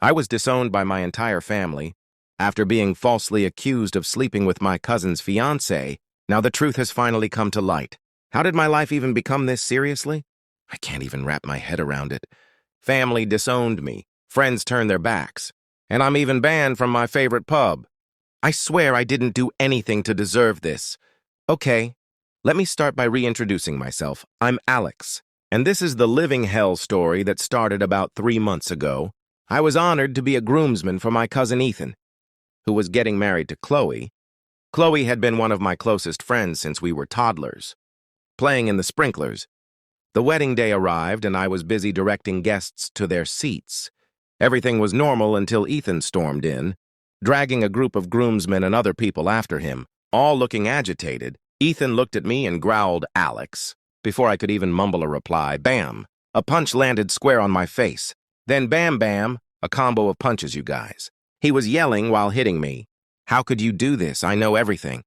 I was disowned by my entire family. After being falsely accused of sleeping with my cousin's fiancée, now the truth has finally come to light. How did my life even become this seriously? I can't even wrap my head around it. Family disowned me, friends turned their backs, and I'm even banned from my favorite pub. I swear I didn't do anything to deserve this. Okay, let me start by reintroducing myself. I'm Alex, and this is the living hell story that started about 3 months ago. I was honored to be a groomsman for my cousin Ethan, who was getting married to Chloe. Chloe had been one of my closest friends since we were toddlers, playing in the sprinklers. The wedding day arrived, and I was busy directing guests to their seats. Everything was normal until Ethan stormed in, dragging a group of groomsmen and other people after him, all looking agitated. Ethan looked at me and growled, "Alex." Before I could even mumble a reply, bam! A punch landed square on my face. Then bam, bam, a combo of punches, you guys. He was yelling while hitting me. "How could you do this? I know everything."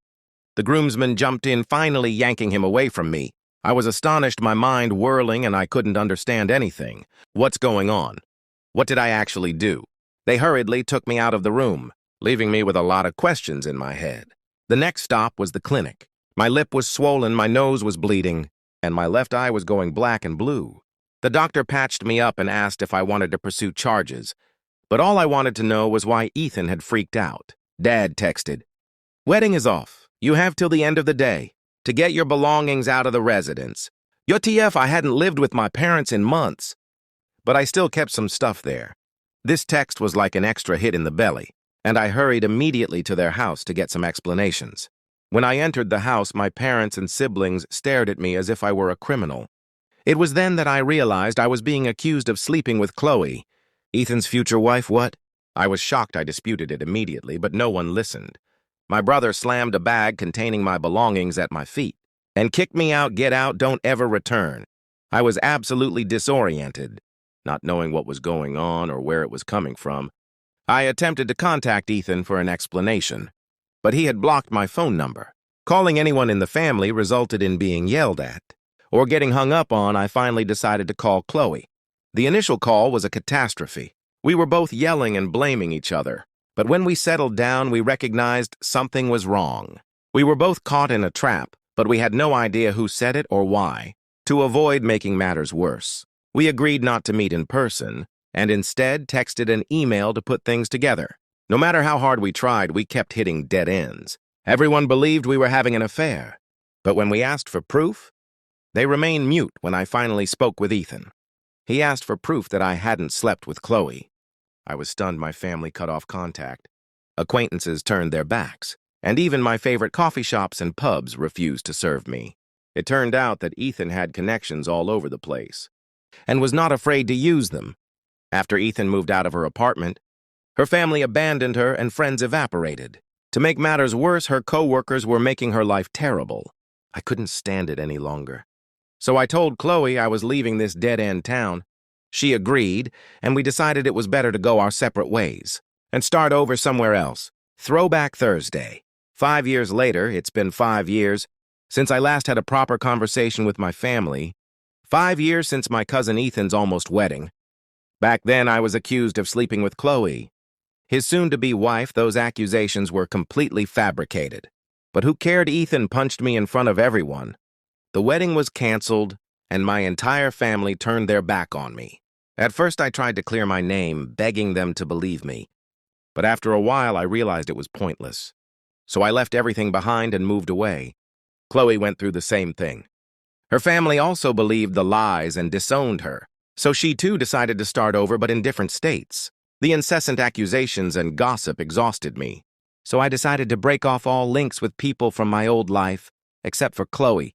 The groomsmen jumped in, finally yanking him away from me. I was astonished, my mind whirling, and I couldn't understand anything. What's going on? What did I actually do? They hurriedly took me out of the room, leaving me with a lot of questions in my head. The next stop was the clinic. My lip was swollen, my nose was bleeding, and my left eye was going black and blue. The doctor patched me up and asked if I wanted to pursue charges, but all I wanted to know was why Ethan had freaked out. Dad texted, "Wedding is off. You have till the end of the day to get your belongings out of the residence." Yo TF, I hadn't lived with my parents in months, but I still kept some stuff there. This text was like an extra hit in the belly, and I hurried immediately to their house to get some explanations. When I entered the house, my parents and siblings stared at me as if I were a criminal. It was then that I realized I was being accused of sleeping with Chloe. Ethan's future wife, what? I was shocked. I disputed it immediately, but no one listened. My brother slammed a bag containing my belongings at my feet and kicked me out. "Get out, don't ever return." I was absolutely disoriented, not knowing what was going on or where it was coming from. I attempted to contact Ethan for an explanation, but he had blocked my phone number. Calling anyone in the family resulted in being yelled at or getting hung up on. I finally decided to call Chloe. The initial call was a catastrophe. We were both yelling and blaming each other, but when we settled down, we recognized something was wrong. We were both caught in a trap, but we had no idea who said it or why. To avoid making matters worse, we agreed not to meet in person and instead texted an email to put things together. No matter how hard we tried, we kept hitting dead ends. Everyone believed we were having an affair, but when we asked for proof, they remained mute. When I finally spoke with Ethan, he asked for proof that I hadn't slept with Chloe. I was stunned. My family cut off contact. Acquaintances turned their backs, and even my favorite coffee shops and pubs refused to serve me. It turned out that Ethan had connections all over the place and was not afraid to use them. After Ethan moved out of her apartment, her family abandoned her and friends evaporated. To make matters worse, her co-workers were making her life terrible. I couldn't stand it any longer. So I told Chloe I was leaving this dead-end town. She agreed, and we decided it was better to go our separate ways and start over somewhere else. Throwback Thursday. 5 years later, it's been 5 years since I last had a proper conversation with my family. 5 years since my cousin Ethan's almost wedding. Back then, I was accused of sleeping with Chloe, his soon-to-be wife. Those accusations were completely fabricated. But who cared? Ethan punched me in front of everyone. The wedding was canceled, and my entire family turned their back on me. At first, I tried to clear my name, begging them to believe me. But after a while, I realized it was pointless. So I left everything behind and moved away. Chloe went through the same thing. Her family also believed the lies and disowned her. So she too decided to start over, but in different states. The incessant accusations and gossip exhausted me. So I decided to break off all links with people from my old life, except for Chloe.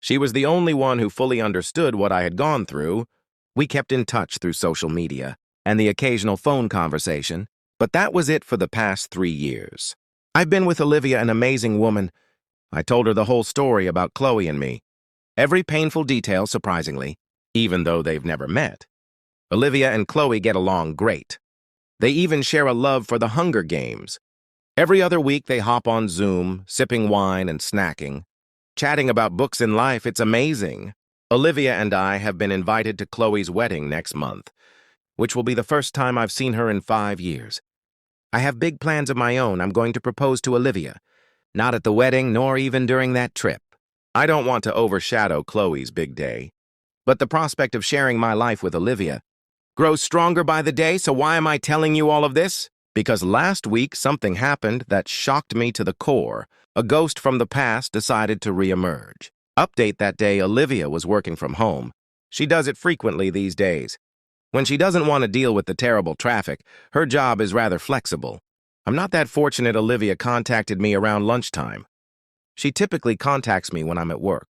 She was the only one who fully understood what I had gone through. We kept in touch through social media and the occasional phone conversation, but that was it for the past 3 years. I've been with Olivia, an amazing woman. I told her the whole story about Chloe and me. Every painful detail, surprisingly, even though they've never met. Olivia and Chloe get along great. They even share a love for the Hunger Games. Every other week they hop on Zoom, sipping wine and snacking, chatting about books and life. It's amazing. Olivia and I have been invited to Chloe's wedding next month. which will be the first time I've seen her in 5 years. I have big plans of my own. I'm going to propose to Olivia. Not at the wedding, nor even during that trip. I don't want to overshadow Chloe's big day, but the prospect of sharing my life with Olivia grows stronger by the day, so why am I telling you all of this? Because last week something happened that shocked me to the core. A ghost from the past decided to reemerge. Update: that day, Olivia was working from home. She does it frequently these days. When she doesn't want to deal with the terrible traffic, her job is rather flexible. I'm not that fortunate. Olivia contacted me around lunchtime. She typically contacts me when I'm at work.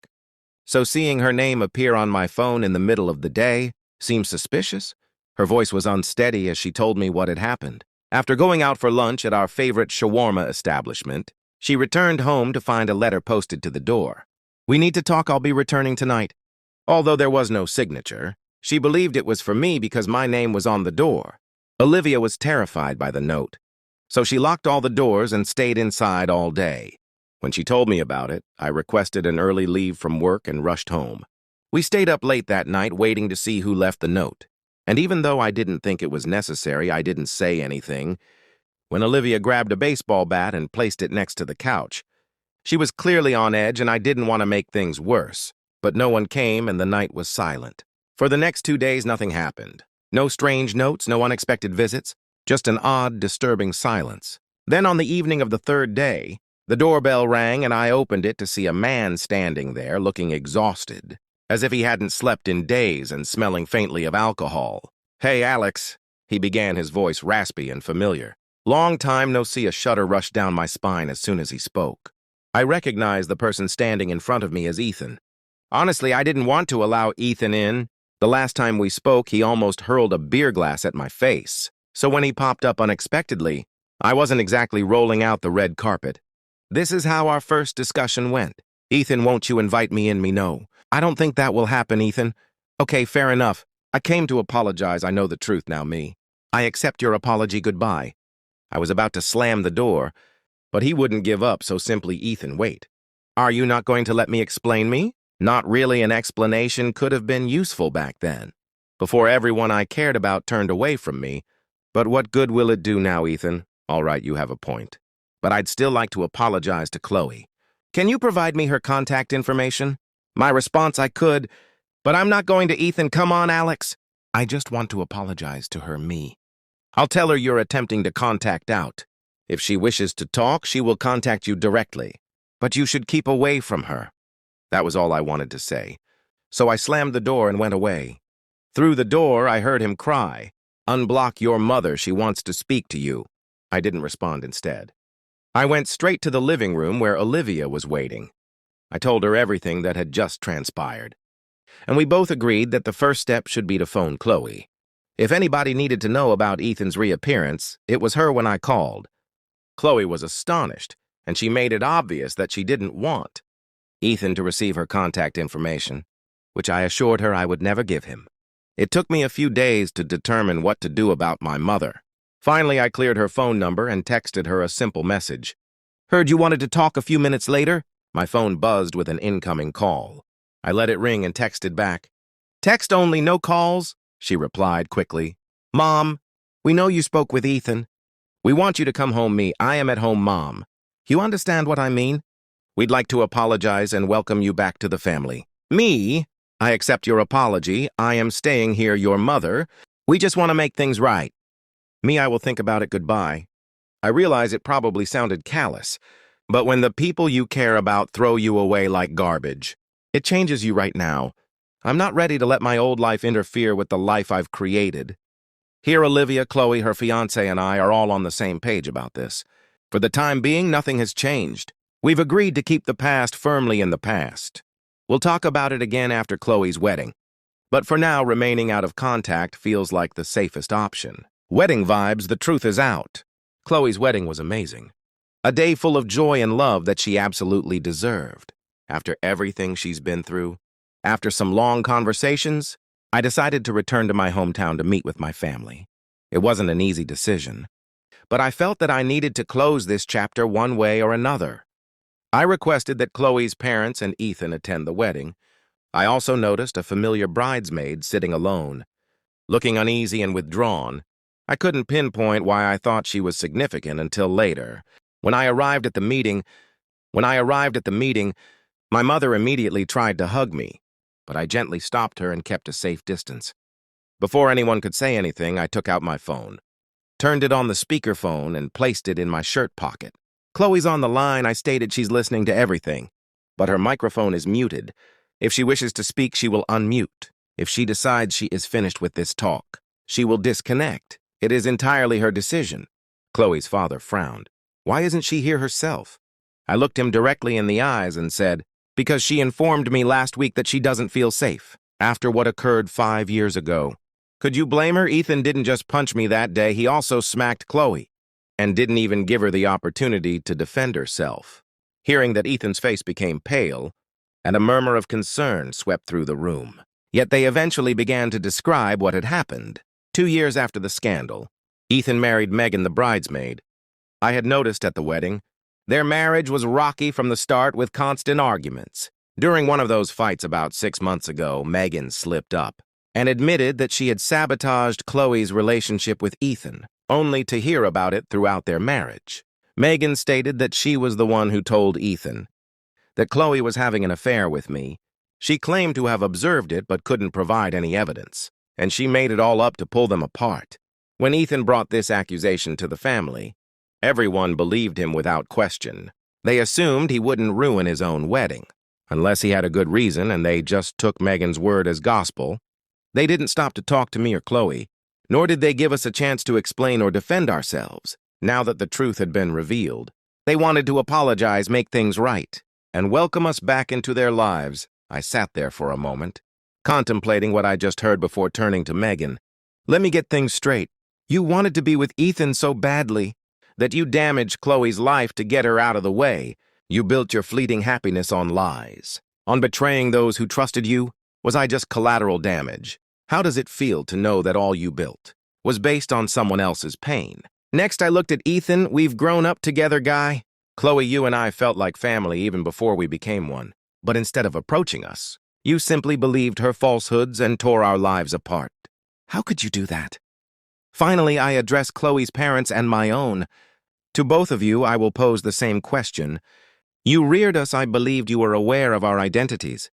So seeing her name appear on my phone in the middle of the day seemed suspicious. Her voice was unsteady as she told me what had happened. After going out for lunch at our favorite shawarma establishment, she returned home to find a letter posted to the door. "We need to talk. I'll be returning tonight." Although there was no signature, she believed it was for me because my name was on the door. Olivia was terrified by the note, so she locked all the doors and stayed inside all day. When she told me about it, I requested an early leave from work and rushed home. We stayed up late that night waiting to see who left the note. And even though I didn't think it was necessary, I didn't say anything. When Olivia grabbed a baseball bat and placed it next to the couch, she was clearly on edge, and I didn't want to make things worse. But no one came, and the night was silent. For the next 2 days, nothing happened. No strange notes, no unexpected visits, just an odd, disturbing silence. Then on the evening of the third day, the doorbell rang, and I opened it to see a man standing there looking exhausted, as if he hadn't slept in days and smelling faintly of alcohol. "Hey, Alex," he began, his voice raspy and familiar. Long time no see. A shudder rushed down my spine as soon as he spoke. I recognized the person standing in front of me as Ethan. Honestly, I didn't want to allow Ethan in. The last time we spoke, he almost hurled a beer glass at my face. So when he popped up unexpectedly, I wasn't exactly rolling out the red carpet. This is how our first discussion went. "Ethan, won't you invite me in?" "No. I don't think that will happen, Ethan." "Okay, fair enough. I came to apologize. I know the truth now, me. I accept your apology. Goodbye." I was about to slam the door, but he wouldn't give up, so simply, "Ethan, wait. Are you not going to let me explain me?" Not really. An explanation could have been useful back then, before everyone I cared about turned away from me. But what good will it do now, Ethan? All right, you have a point. But I'd still like to apologize to Chloe. "Can you provide me her contact information?" My response: "I could, but I'm not going to." "Ethan, come on, Alex." "I just want to apologize to her, me. I'll tell her you're attempting to contact out. If she wishes to talk, she will contact you directly. But you should keep away from her." That was all I wanted to say. So I slammed the door and went away. Through the door, I heard him cry, "Unblock your mother. She wants to speak to you." I didn't respond. Instead, I went straight to the living room where Olivia was waiting. I told her everything that had just transpired, and we both agreed that the first step should be to phone Chloe. If anybody needed to know about Ethan's reappearance, it was her when I called. Chloe was astonished, and she made it obvious that she didn't want Ethan to receive her contact information, which I assured her I would never give him. It took me a few days to determine what to do about my mother. Finally, I cleared her phone number and texted her a simple message. "Heard you wanted to talk a few minutes later?" My phone buzzed with an incoming call. I let it ring and texted back. "Text only, no calls," she replied quickly. "Mom, we know you spoke with Ethan. We want you to come home, me. I am at home, Mom. You understand what I mean? We'd like to apologize and welcome you back to the family." "Me? I accept your apology. I am staying here, your mother. We just want to make things right." "Me, I will think about it. Goodbye." I realize it probably sounded callous, but when the people you care about throw you away like garbage, it changes you right now. I'm not ready to let my old life interfere with the life I've created. Here, Olivia, Chloe, her fiancé, and I are all on the same page about this. For the time being, nothing has changed. We've agreed to keep the past firmly in the past. We'll talk about it again after Chloe's wedding. But for now, remaining out of contact feels like the safest option. Wedding vibes, the truth is out. Chloe's wedding was amazing. A day full of joy and love that she absolutely deserved. After everything she's been through, after some long conversations, I decided to return to my hometown to meet with my family. It wasn't an easy decision, but I felt that I needed to close this chapter one way or another. I requested that Chloe's parents and Ethan attend the wedding. I also noticed a familiar bridesmaid sitting alone. looking uneasy and withdrawn. I couldn't pinpoint why I thought she was significant until later. When I arrived at the meeting, my mother immediately tried to hug me, but I gently stopped her and kept a safe distance. Before anyone could say anything, I took out my phone, turned it on the speakerphone, and placed it in my shirt pocket. Chloe's on the line. I stated she's listening to everything, but her microphone is muted. If she wishes to speak, she will unmute. If she decides she is finished with this talk, she will disconnect. It is entirely her decision. Chloe's father frowned. Why isn't she here herself? I looked him directly in the eyes and said, because she informed me last week that she doesn't feel safe after what occurred 5 years ago. Could you blame her? Ethan didn't just punch me that day, he also smacked Chloe and didn't even give her the opportunity to defend herself. Hearing that, Ethan's face became pale, and a murmur of concern swept through the room. Yet they eventually began to describe what had happened. 2 years after the scandal, Ethan married Megan, the bridesmaid. I had noticed at the wedding, their marriage was rocky from the start with constant arguments. During one of those fights about 6 months ago, Megan slipped up and admitted that she had sabotaged Chloe's relationship with Ethan, only to hear about it throughout their marriage. Megan stated that she was the one who told Ethan that Chloe was having an affair with me. She claimed to have observed it but couldn't provide any evidence, and she made it all up to pull them apart. When Ethan brought this accusation to the family, everyone believed him without question. They assumed he wouldn't ruin his own wedding, unless he had a good reason, and they just took Megan's word as gospel. They didn't stop to talk to me or Chloe, nor did they give us a chance to explain or defend ourselves. Now that the truth had been revealed, they wanted to apologize, make things right, and welcome us back into their lives. I sat there for a moment, contemplating what I just heard before turning to Megan. Let me get things straight. You wanted to be with Ethan so badly that you damaged Chloe's life to get her out of the way. You built your fleeting happiness on lies, on betraying those who trusted you. Was I just collateral damage? How does it feel to know that all you built was based on someone else's pain? Next, I looked at Ethan. We've grown up together, guy. Chloe, you and I felt like family even before we became one. But instead of approaching us, you simply believed her falsehoods and tore our lives apart. How could you do that? Finally, I addressed Chloe's parents and my own. To both of you, I will pose the same question. You reared us. I believed you were aware of our identities.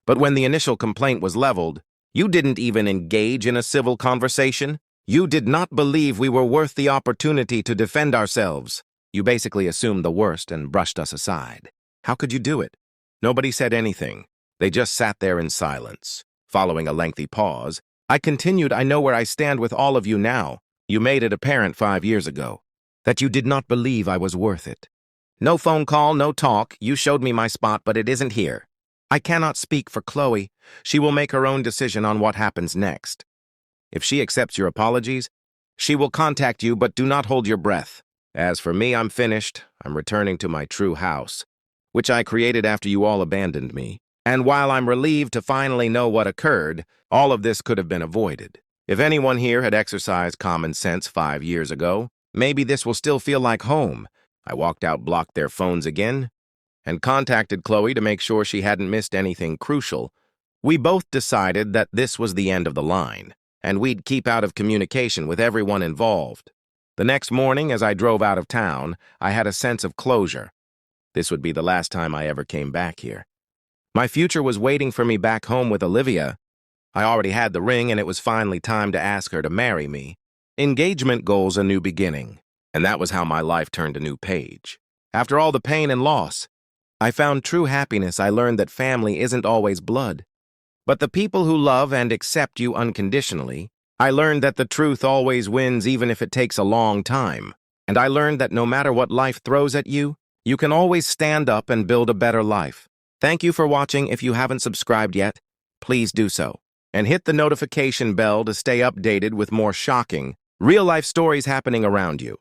But when the initial complaint was leveled, you didn't even engage in a civil conversation. You did not believe we were worth the opportunity to defend ourselves. You basically assumed the worst and brushed us aside. How could you do it? Nobody said anything. They just sat there in silence. Following a lengthy pause, I continued, I know where I stand with all of you now. You made it apparent 5 years ago that you did not believe I was worth it. No phone call, no talk. You showed me my spot, but it isn't here. I cannot speak for Chloe. She will make her own decision on what happens next. If she accepts your apologies, she will contact you, but do not hold your breath. As for me, I'm finished. I'm returning to my true house, which I created after you all abandoned me. And while I'm relieved to finally know what occurred, all of this could have been avoided. If anyone here had exercised common sense 5 years ago, maybe this will still feel like home. I walked out, blocked their phones again, and contacted Chloe to make sure she hadn't missed anything crucial. We both decided that this was the end of the line, and we'd keep out of communication with everyone involved. The next morning, as I drove out of town, I had a sense of closure. This would be the last time I ever came back here. My future was waiting for me back home with Olivia. I already had the ring, and it was finally time to ask her to marry me. Engagement goals, a new beginning. And that was how my life turned a new page. After all the pain and loss, I found true happiness. I learned that family isn't always blood, but the people who love and accept you unconditionally. I learned that the truth always wins, even if it takes a long time. And I learned that no matter what life throws at you, you can always stand up and build a better life. Thank you for watching. If you haven't subscribed yet, please do so. And hit the notification bell to stay updated with more shocking, real-life stories happening around you.